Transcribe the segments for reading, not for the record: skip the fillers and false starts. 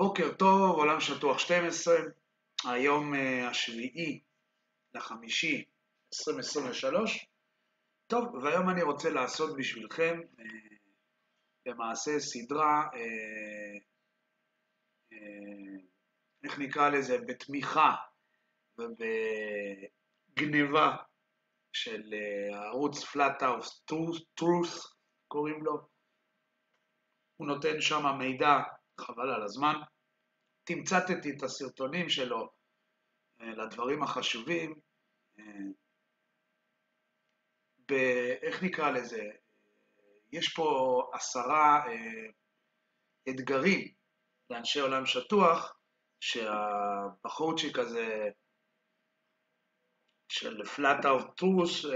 בוקר טוב, עולם שטוח 12, היום השביעי לחמישי 2023. טוב, והיום אני רוצה לעשות בשבילכם למעשה סדרה, איך נקרא לזה, בתמיכה ובגניבה של הערוץ Flat Out Truth, קוראים לו. הוא נותן שם מידע, חבל על הזמן. תמצתתי את הסרטונים שלו לדברים החשובים, איך נקרא לזה, יש פה 10 אתגרים לאנשי עולם שטוח, שהבחורצ'יק הזה של Flat Out Truth,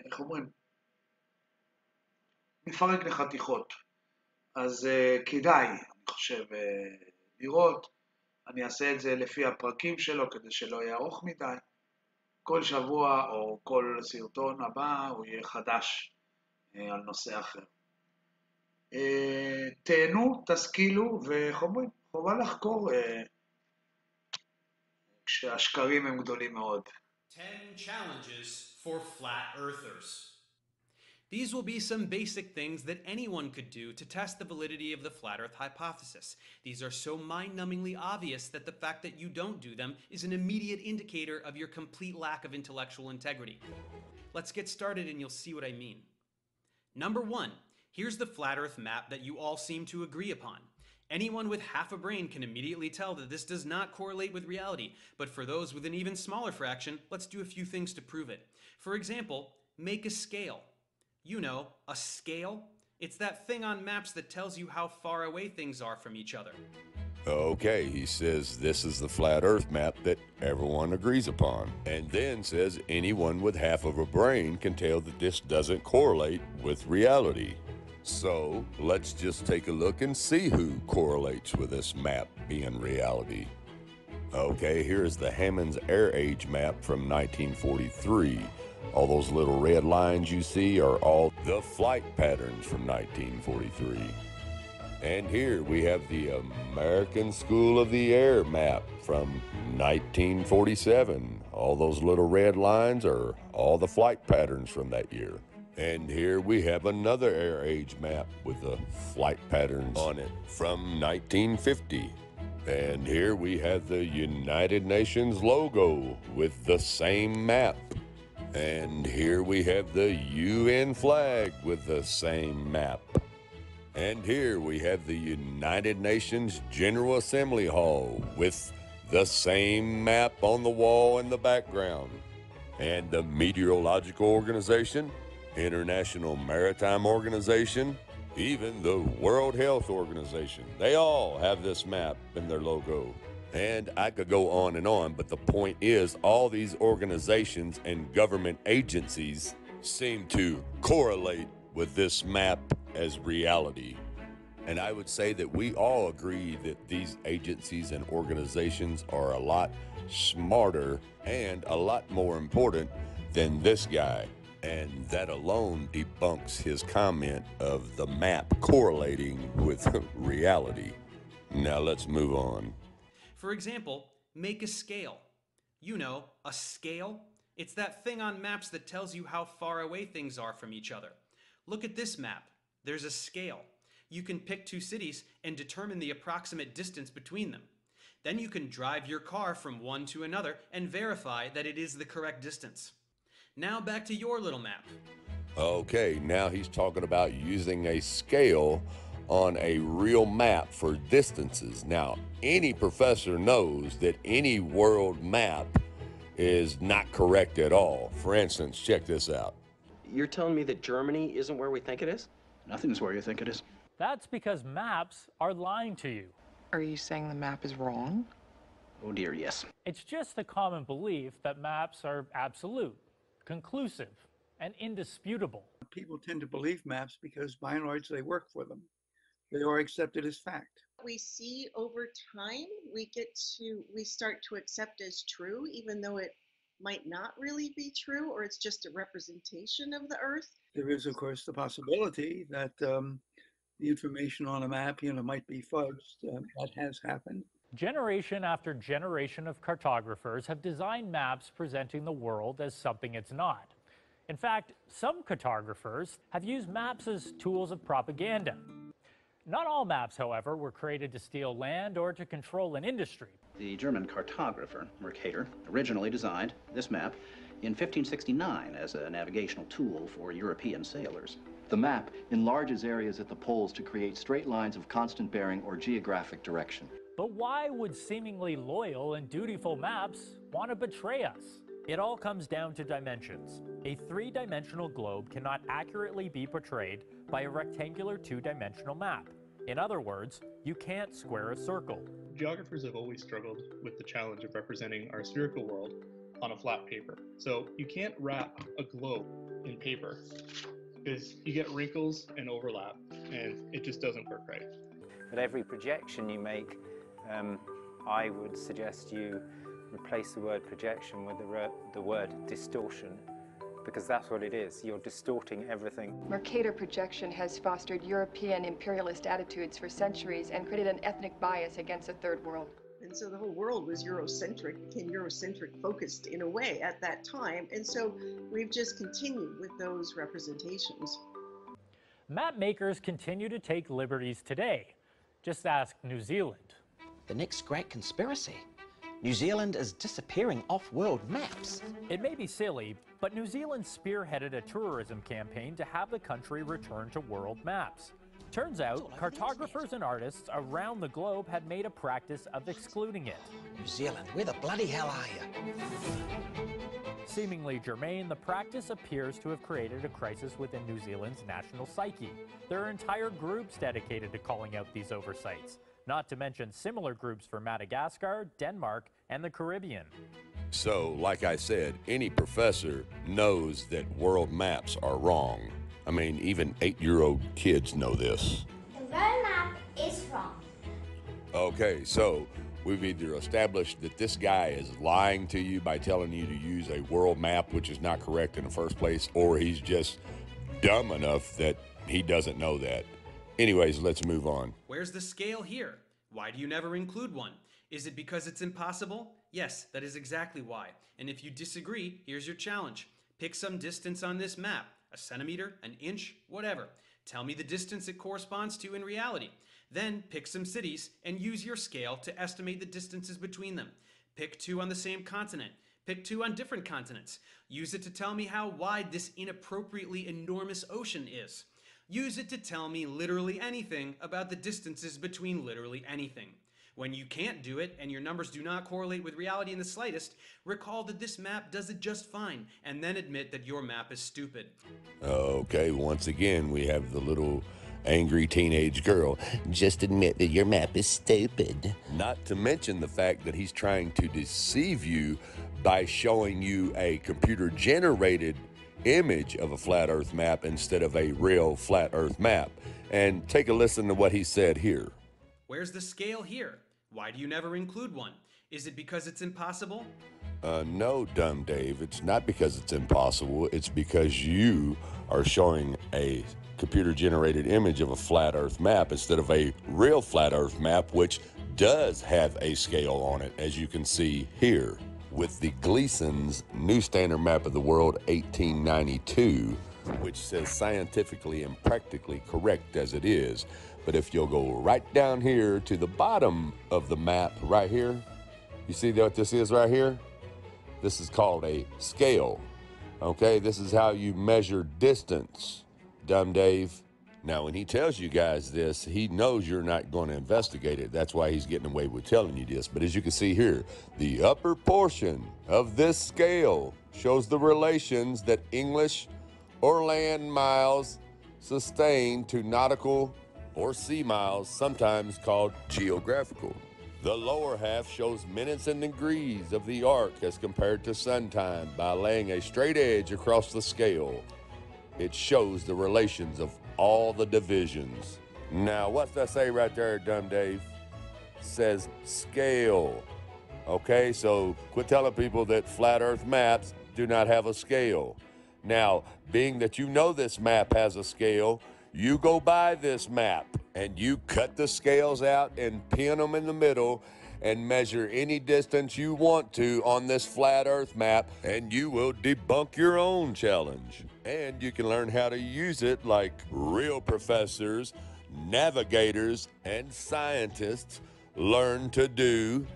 איך אומרים? מפרק לחתיכות. אז כדאי, אני חושב, לראות. אני אעשה את זה לפי הפרקים שלו, כדי שלא יהיה ארוך מדי. כל שבוע או כל סרטון הבא הוא יהיה חדש על נושא אחר. תהנו, תשכילו, וחומרים, חובה לחקור כשהשקרים הם גדולים מאוד. 10 challenges for flat earthers. These will be some basic things that anyone could do to test the validity of the flat earth hypothesis. These are so mind-numbingly obvious that the fact that you don't do them is an immediate indicator of your complete lack of intellectual integrity. Let's get started and you'll see what I mean. Number 1, here's the flat earth map that you all seem to agree upon. Anyone with half a brain can immediately tell that this does not correlate with reality, but for those with an even smaller fraction, let's do a few things to prove it. For example, make a scale. You know, a scale? It's that thing on maps that tells you how far away things are from each other. Okay, he says this is the flat earth map that everyone agrees upon, and then says anyone with half of a brain can tell that this doesn't correlate with reality. So, let's just take a look and see who correlates with this map being reality. Okay, here's the Hammond's Air Age map from 1943. All those little red lines you see are all the flight patterns from 1943. And here we have the American School of the Air map from 1947. All those little red lines are all the flight patterns from that year. And here we have another air age map with the flight patterns on it from 1950. And here we have the United Nations logo with the same map. And here we have the UN flag with the same map. And here we have the United Nations General Assembly Hall with the same map on the wall in the background. And the Meteorological Organization, International Maritime Organization, even the World Health Organization. They all have this map in their logo. And I could go on, but the point is all these organizations and government agencies seem to correlate with this map as reality. And I would say that we all agree that these agencies and organizations are a lot smarter and a lot more important than this guy. And that alone debunks his comment of the map correlating with reality. Now let's move on. For example, make a scale. You know, a scale? It's that thing on maps that tells you how far away things are from each other. Look at this map. There's a scale. You can pick 2 cities and determine the approximate distance between them. Then you can drive your car from one to another and verify that it is the correct distance. Now back to your little map. Okay, now he's talking about using a scale on a real map for distances. Now, any professor knows that any world map is not correct at all. For instance, check this out. You're telling me that Germany isn't where we think it is? Nothing's where you think it is. That's because maps are lying to you. Are you saying the map is wrong? Oh dear, yes. It's just the common belief that maps are absolute, conclusive, and indisputable. People tend to believe maps because by and large they work for them. They are accepted as fact. We see over time, we start to accept as true, even though it might not really be true, or it's just a representation of the Earth. There is, of course, the possibility that the information on a map, might be fudged. That has happened. Generation after generation of cartographers have designed maps presenting the world as something it's not. In fact, some cartographers have used maps as tools of propaganda. Not all maps, however, were created to steal land or to control an industry. The German cartographer, Mercator, originally designed this map in 1569 as a navigational tool for European sailors. The map enlarges areas at the poles to create straight lines of constant bearing or geographic direction. But why would seemingly loyal and dutiful maps want to betray us? It all comes down to dimensions. A three-dimensional globe cannot accurately be portrayed by a rectangular two-dimensional map. In other words, you can't square a circle. Geographers have always struggled with the challenge of representing our spherical world on a flat paper. So you can't wrap a globe in paper because you get wrinkles and overlap, and it just doesn't work right. But every projection you make, I would suggest you replace the word projection with the word distortion, because that's what it is. You're distorting everything. Mercator projection has fostered European imperialist attitudes for centuries and created an ethnic bias against the third world. And so the whole world was Eurocentric, became Eurocentric focused in a way at that time. And so we've just continued with those representations. Map makers continue to take liberties today. Just ask New Zealand. The next great conspiracy. New Zealand is disappearing off world maps. It may be silly, but New Zealand spearheaded a tourism campaign to have the country return to world maps. Turns out, cartographers and artists around the globe had made a practice of excluding it. New Zealand, where the bloody hell are you? Seemingly germane, the practice appears to have created a crisis within New Zealand's national psyche. There are entire groups dedicated to calling out these oversights, not to mention similar groups for Madagascar, Denmark, and the Caribbean. So, like I said, any professor knows that world maps are wrong. I mean, even 8-year-old kids know this. The world map is wrong. Okay, so we've either established that this guy is lying to you by telling you to use a world map, which is not correct in the first place, or he's just dumb enough that he doesn't know that. Anyways, let's move on. Where's the scale here? Why do you never include one? Is it because it's impossible? Yes, that is exactly why. And if you disagree, here's your challenge. Pick some distance on this map. A centimeter, an inch, whatever. Tell me the distance it corresponds to in reality. Then pick some cities and use your scale to estimate the distances between them. Pick 2 on the same continent. Pick 2 on different continents. Use it to tell me how wide this inappropriately enormous ocean is. Use it to tell me literally anything about the distances between literally anything. When you can't do it and your numbers do not correlate with reality in the slightest, recall that this map does it just fine, and then admit that your map is stupid. Okay, once again, we have the little angry teenage girl. Just admit that your map is stupid. Not to mention the fact that he's trying to deceive you by showing you a computer-generated image of a flat Earth map instead of a real flat Earth map. And take a listen to what he said here. Where's the scale here? Why do you never include one? Is it because it's impossible? No, dumb Dave, it's not because it's impossible. It's because you are showing a computer-generated image of a flat Earth map instead of a real flat Earth map, which does have a scale on it, as you can see here. With the Gleason's New Standard Map of the World 1892, which says scientifically and practically correct as it is. But if you'll go right down here to the bottom of the map right here, you see what this is right here? This is called a scale. Okay, this is how you measure distance, dumb Dave. Now, when he tells you guys this, he knows you're not going to investigate it. That's why he's getting away with telling you this. But as you can see here, the upper portion of this scale shows the relations that English or land miles sustain to nautical or sea miles, sometimes called geographical. The lower half shows minutes and degrees of the arc as compared to sun time by laying a straight edge across the scale. It shows the relations of all the divisions. Now, what's that say right there, dumb Dave? It says scale. Okay, so quit telling people that flat Earth maps do not have a scale. Now, being that you know this map has a scale, You go buy this map and you cut the scales out and pin them in the middle and measure any distance you want to on this flat earth map, and you will debunk your own challenge. And you can learn how to use it like real professors, navigators, and scientists learned to do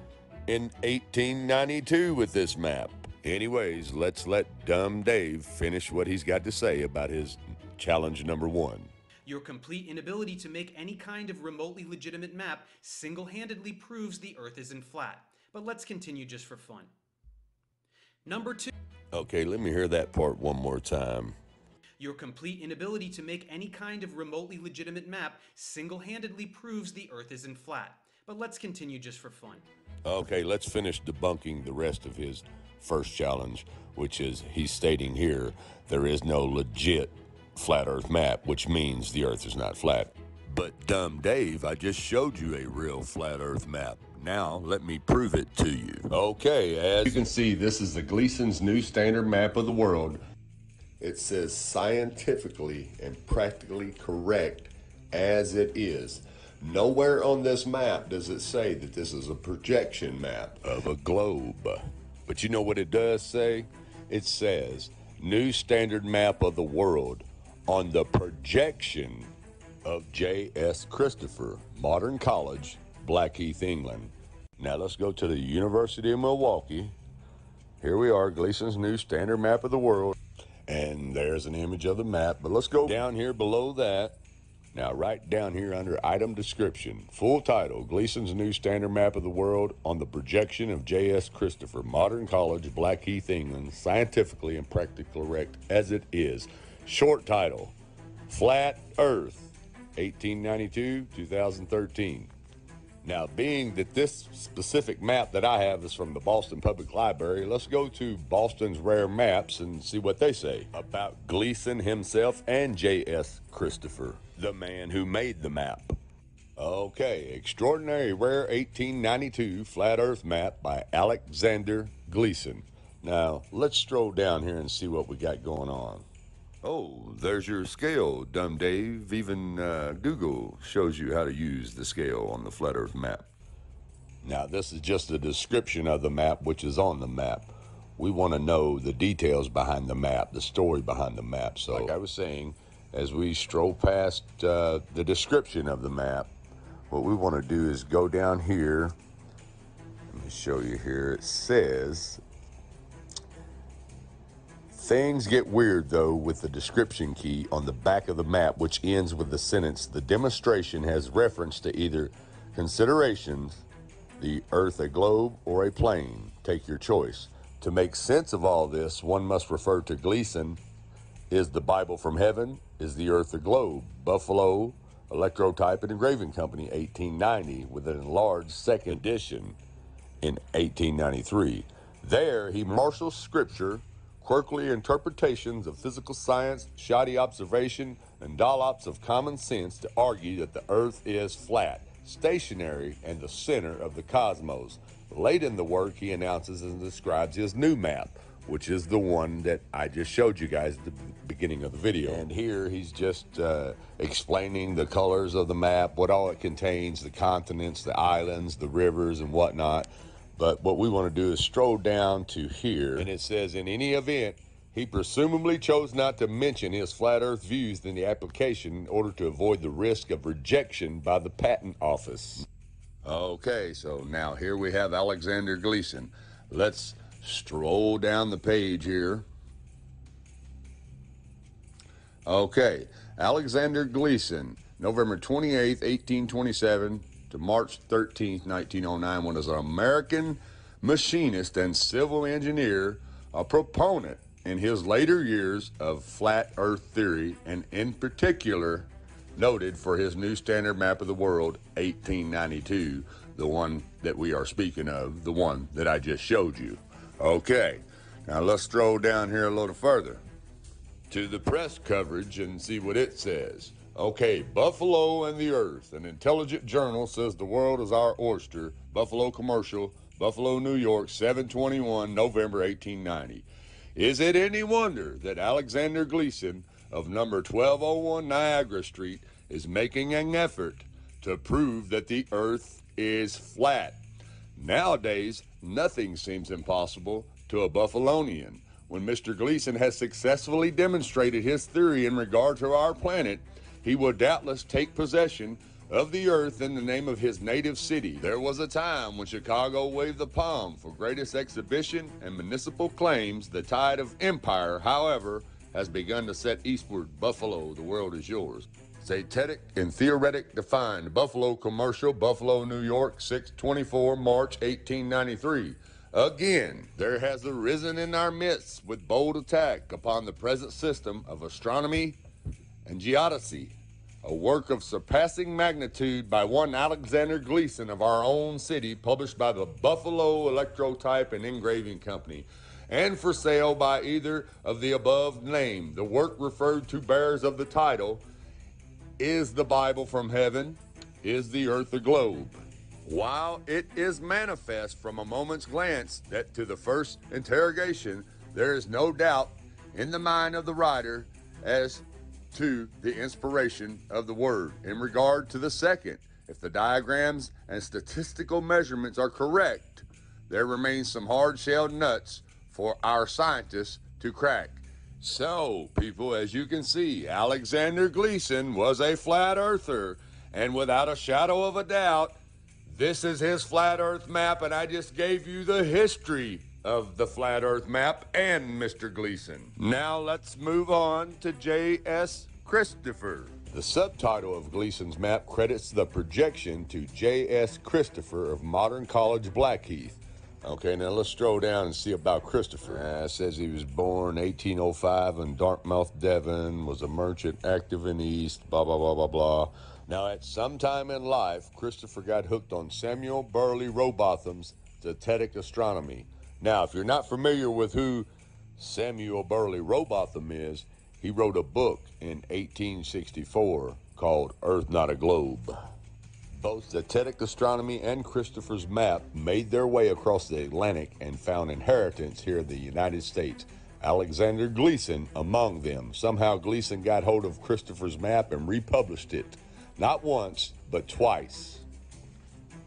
in 1892 with this map. Anyways, let's let Dumb Dave finish what he's got to say about his challenge number 1. Your complete inability to make any kind of remotely legitimate map single-handedly proves the Earth isn't flat. But let's continue just for fun. Number 2. Okay, let me hear that part one more time. Your complete inability to make any kind of remotely legitimate map single-handedly proves the Earth isn't flat. But let's continue just for fun. Okay, let's finish debunking the rest of his first challenge, which is he's stating here there is no legit flat earth map, which means the earth is not flat. But Dumb Dave, I just showed you a real flat earth map. Now let me prove it to you. Okay, as you can see, this is the Gleason's new standard map of the world. It says scientifically and practically correct as it is. Nowhere on this map does it say that this is a projection map of a globe. But you know what it does say? It says new standard map of the world on the projection of J.S. Christopher, Modern College, Blackheath, England. Now let's go to the University of Milwaukee. Here we are, Gleason's new standard map of the world. And there's an image of the map, but let's go down here below that. Now right down here under item description, full title, Gleason's new standard map of the world on the projection of J.S. Christopher, Modern College, Blackheath, England, scientifically and practically correct as it is. Short title, Flat Earth, 1892-2013. Now, being that this specific map that I have is from the Boston Public Library, let's go to Boston's Rare Maps and see what they say about Gleason himself and J.S. Christopher, the man who made the map. Okay, Extraordinary Rare 1892 Flat Earth Map by Alexander Gleason. Now, let's stroll down here and see what we got going on. Oh, there's your scale, Dumb Dave. Even Google shows you how to use the scale on the flat earth map. Now, this is just a description of the map, which is on the map. We want to know the details behind the map, the story behind the map. So, like I was saying, as we stroll past the description of the map, what we want to do is go down here. Let me show you here. It says, things get weird, though, with the description key on the back of the map, which ends with the sentence, the demonstration has reference to either considerations, the Earth a globe or a plane. Take your choice. To make sense of all this, one must refer to Gleason. Is the Bible from heaven? Is the Earth a globe? Buffalo, Electrotype and Engraving Company, 1890, with an enlarged second edition in 1893. There, he marshals scripture, quirky interpretations of physical science, shoddy observation, and dollops of common sense to argue that the Earth is flat, stationary, and the center of the cosmos. Late in the work, he announces and describes his new map, which is the one that I just showed you guys at the beginning of the video. And here he's just explaining the colors of the map, what all it contains, the continents, the islands, the rivers, and whatnot. But what we want to do is stroll down to here, and it says, in any event, he presumably chose not to mention his flat earth views in the application in order to avoid the risk of rejection by the patent office. Okay, so now here we have Alexander Gleason. Let's stroll down the page here. Okay, Alexander Gleason, November 28th, 1827 to March 13th, 1909, was an American machinist and civil engineer, a proponent in his later years of flat earth theory, and in particular noted for his new standard map of the world, 1892, the one that we are speaking of, the one that I just showed you. Okay, now let's stroll down here a little further to the press coverage and see what it says. Okay, Buffalo and the Earth. An intelligent journal says the world is our oyster. Buffalo Commercial, Buffalo, New York, 7/21, November 1890. Is it any wonder that Alexander Gleason, of number 1201 Niagara Street is making an effort to prove that the earth is flat. Nowadays, nothing seems impossible to a Buffalonian. When Mr. Gleason has successfully demonstrated his theory in regard to our planet, he will doubtless take possession of the earth in the name of his native city. There was a time when Chicago waved the palm for greatest exhibition and municipal claims. The tide of empire, however, has begun to set eastward. Buffalo, the world is yours. Zetetic and theoretic defined. Buffalo Commercial, Buffalo, New York, 6/24, March 1893. Again, there has arisen in our midst with bold attack upon the present system of astronomy and geodesy, a work of surpassing magnitude by one Alexander Gleason of our own city, published by the Buffalo Electrotype and Engraving Company, and for sale by either of the above named. The work referred to bears of the title, Is the Bible from Heaven? Is the Earth a Globe? While it is manifest from a moment's glance that to the first interrogation there is no doubt in the mind of the writer as to the inspiration of the word. In regard to the second, if the diagrams and statistical measurements are correct, there remains some hard-shelled nuts for our scientists to crack. So, people, as you can see, Alexander Gleason was a flat earther, and without a shadow of a doubt, this is his flat earth map, and I just gave you the history of the flat earth map and Mr. Gleason. Now let's move on to J.S. Christopher. The subtitle of Gleason's map credits the projection to J.S. Christopher of Modern College, Blackheath. Okay, now let's stroll down and see about Christopher. It says he was born 1805 in Dartmouth, Devon, was a merchant active in the East, blah, blah, blah, blah, blah. Now, at some time in life, Christopher got hooked on Samuel Burley Rowbotham's Zetetic Astronomy. Now, if you're not familiar with who Samuel Burley Rowbotham is, he wrote a book in 1864 called Earth Not a Globe. Both Zetetic Astronomy and Christopher's map made their way across the Atlantic and found inheritance here in the United States. Alexander Gleason among them. Somehow Gleason got hold of Christopher's map and republished it. Not once, but twice.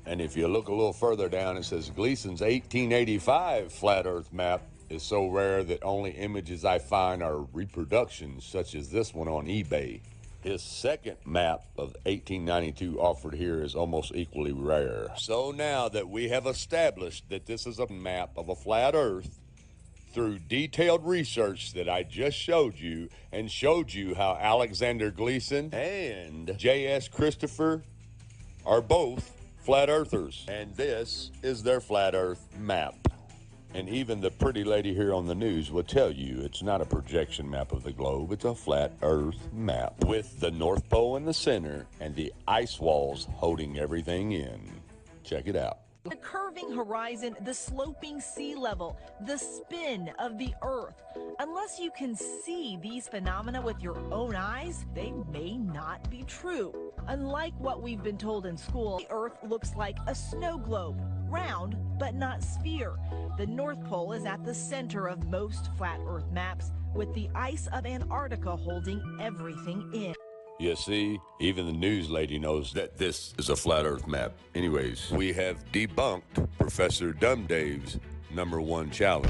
And if you look a little further down, it says Gleason's 1885 flat earth map is so rare that only images I find are reproductions such as this one on eBay. His second map of 1892 offered here is almost equally rare. So now that we have established that this is a map of a flat earth, through detailed research that I just showed you and showed you how Alexander Gleason and J.S. Christopher are both flat earthers, and this is their flat earth map. And even the pretty lady here on the news will tell you it's not a projection map of the globe, it's a flat earth map with the North Pole in the center and the ice walls holding everything in. Check it out. The curving horizon, the sloping sea level, the spin of the Earth. Unless you can see these phenomena with your own eyes, they may not be true. Unlike what we've been told in school, the Earth looks like a snow globe, round but not sphere. The North Pole is at the center of most flat Earth maps, with the ice of Antarctica holding everything in. You see, even the news lady knows that this is a flat earth map. Anyways, we have debunked Professor Dumdave's #1 challenge.